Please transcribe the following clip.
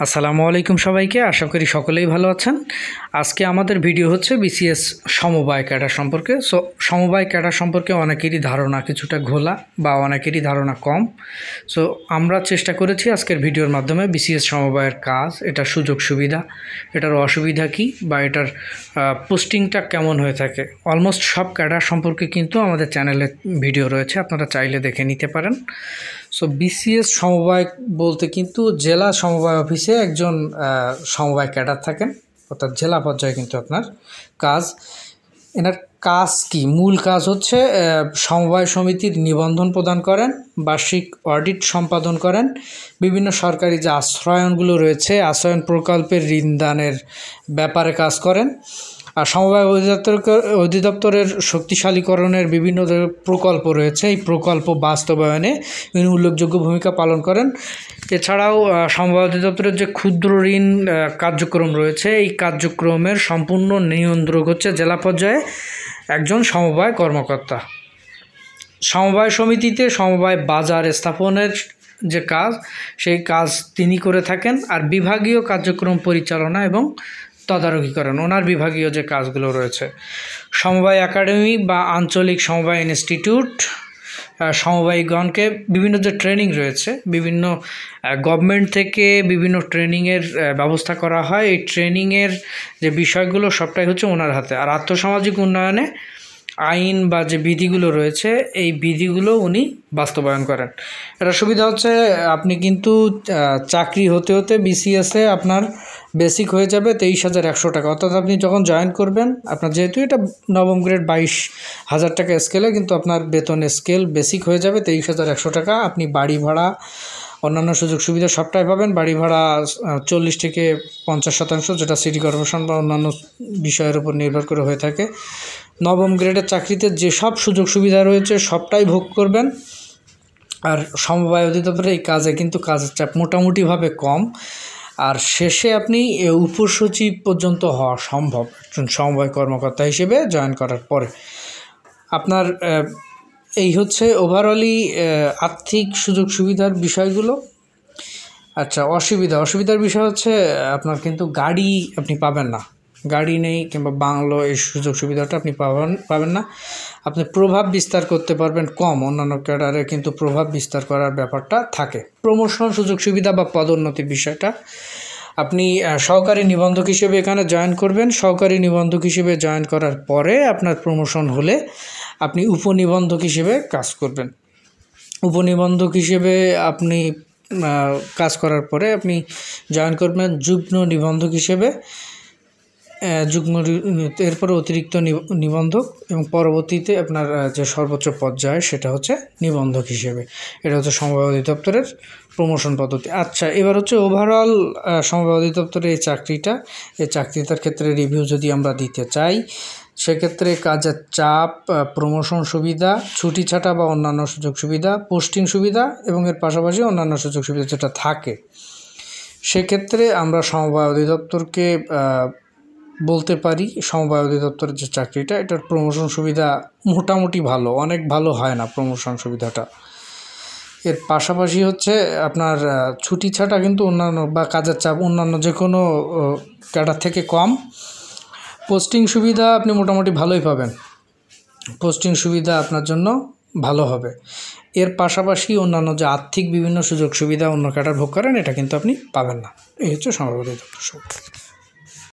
আসসালামু আলাইকুম সবাইকে, আশা করি সকলেই ভালো আছেন। আজকে আমাদের ভিডিও হচ্ছে বিসিএস সমবায় ক্যাডার সম্পর্কে। সমবায় ক্যাডার সম্পর্কে অনেকেরই ধারণা কিছুটা ঘোলা বা অনেকেরই ধারণা কম। আমরা চেষ্টা করেছি আজকের ভিডিওর মাধ্যমে বিসিএস সমবায়ের কাজ, এটার সুযোগ সুবিধা, এটার অসুবিধা কী বা এটার পোস্টিংটা কেমন হয়ে থাকে। অলমোস্ট সব ক্যাডার সম্পর্কে কিন্তু আমাদের চ্যানেলে ভিডিও রয়েছে, আপনারা চাইলে দেখে নিতে পারেন। বিসিএস সমবায় বলতে কিন্তু জেলা সমবায় অফিসে একজন সমবায় ক্যাডার থাকেন, অর্থাৎ জেলা পর্যায়ে কিন্তু আপনার কাজ। এনার কাজ কি? মূল কাজ হচ্ছে সমবায় সমিতির নিবন্ধন প্রদান করেন, বার্ষিক অডিট সম্পাদন করেন, বিভিন্ন সরকারি যে আশ্রয়নগুলো রয়েছে আশ্রয়ন প্রকল্পের ঋণদানের ব্যাপারে কাজ করেন। আর সমবায় অধিদপ্তরের শক্তিশালীকরণের বিভিন্ন যে প্রকল্প রয়েছে এই প্রকল্প বাস্তবায়নে তিনি উল্লেখযোগ্য ভূমিকা পালন করেন। এছাড়াও সমবায় অধিদপ্তরের যে ক্ষুদ্র ঋণ কার্যক্রম রয়েছে এই কার্যক্রমের সম্পূর্ণ নিয়ন্ত্রক হচ্ছে জেলা পর্যায়ে একজন সমবায় কর্মকর্তা। সমবায় সমিতিতে সমবায় বাজার স্থাপনের যে কাজ সেই কাজ তিনি করে থাকেন। আর বিভাগীয় কার্যক্রম পরিচালনা এবং তদারকি করেন ওনার বিভাগীয় যে কাজগুলো রয়েছে। সমবায় একাডেমি বা আঞ্চলিক সমবায় ইনস্টিটিউট সমবায়ীগণকে বিভিন্ন যে ট্রেনিং রয়েছে, বিভিন্ন গভর্নমেন্ট থেকে বিভিন্ন ট্রেনিংয়ের ব্যবস্থা করা হয়। এই ট্রেনিংয়ের যে বিষয়গুলো সবটাই হচ্ছে ওনার হাতে। আর আর্থসামাজিক উন্নয়নে আইন বা যে বিধিগুলো রয়েছে এই বিধিগুলো উনি বাস্তবায়ন করেন। এটা সুবিধা হচ্ছে আপনি কিন্তু চাকরি হতে হতে বিসিএসে আপনার বেসিক হয়ে যাবে 23,100 টাকা। অর্থাৎ আপনি যখন জয়েন করবেন, আপনার যেহেতু এটা নবম গ্রেড 22,000 টাকা স্কেলে, কিন্তু আপনার বেতন স্কেল বেসিক হয়ে যাবে 23,100 টাকা। আপনি বাড়ি ভাড়া অন্যান্য সুযোগ সুবিধা সবটাই পাবেন। বাড়ি ভাড়া 40 থেকে 50%, যেটা সিটি কর্পোরেশন বা অন্যান্য বিষয়ের উপর নির্ভর করে হয়ে থাকে। নবম গ্রেডের চাকরিতে যেসব সুযোগ সুবিধা রয়েছে সবটাই ভোগ করবেন। আর সমবায় অধিদপ্তরের এই কাজে কিন্তু কাজের চাপ মোটামুটিভাবে কম। আর শেষে আপনি উপসচিব পর্যন্ত হওয়া সম্ভব একজন সমবায় কর্মকর্তা হিসেবে জয়েন করার পরে। আপনার এই হচ্ছে ওভারঅলি আর্থিক সুযোগ সুবিধার বিষয়গুলো। আচ্ছা, অসুবিধার বিষয় হচ্ছে আপনার কিন্তু গাড়ি আপনি পাবেন না, গাড়ি নেই কিংবা বাংলো, এই সুযোগ সুবিধাটা আপনি পাবেন না। আপনি প্রভাব বিস্তার করতে পারবেন কম, অন্যান্য ক্যাডারে কিন্তু প্রভাব বিস্তার করার ব্যাপারটা থাকে। প্রমোশন সুযোগ সুবিধা বা পদোন্নতির বিষয়টা, আপনি সহকারী নিবন্ধক হিসেবে এখানে জয়েন করবেন। সহকারী নিবন্ধক হিসেবে জয়েন করার পরে আপনার প্রমোশন হলে আপনি উপনিবন্ধক হিসেবে কাজ করবেন। উপনিবন্ধক হিসেবে আপনি কাজ করার পরে আপনি জয়েন করবেন যুগ্ম নিবন্ধক হিসেবে, এরপরে অতিরিক্ত নিবন্ধক এবং পরবর্তীতে আপনার যে সর্বোচ্চ পর্যায়ে সেটা হচ্ছে নিবন্ধক হিসেবে। এটা হচ্ছে সমবায় অধিদপ্তরের প্রমোশন পদ্ধতি। আচ্ছা, এবার হচ্ছে ওভারঅল সমবায় অধিদপ্তরের এই চাকরিটার ক্ষেত্রে রিভিউ যদি আমরা দিতে চাই, সেক্ষেত্রে কাজের চাপ, প্রমোশন সুবিধা, ছুটি ছাটা বা অন্যান্য সুযোগ সুবিধা, পোস্টিং সুবিধা এবং এর পাশাপাশি অন্যান্য সুযোগ সুবিধা যেটা থাকে, সেক্ষেত্রে আমরা সমবায় অধিদপ্তরকে বলতে পারি সমবায় অধিদপ্তরের যে চাকরিটা এটার প্রমোশন সুবিধা মোটামুটি ভালো, অনেক ভালো হয় না প্রমোশন সুবিধাটা। এর পাশাপাশি হচ্ছে আপনার ছুটি ছাটা কিন্তু অন্যান্য বা কাজের চাপ অন্যান্য যে কোনো ক্যাডার থেকে কম। পোস্টিং সুবিধা আপনি মোটামুটি ভালোই পাবেন, পোস্টিং সুবিধা আপনার জন্য ভালো হবে। এর পাশাপাশি অন্যান্য যে আর্থিক বিভিন্ন সুযোগ সুবিধা অন্য ক্যাডার ভোগ করেন এটা কিন্তু আপনি পাবেন না। এই হচ্ছে সমবায় অধিদপ্তর।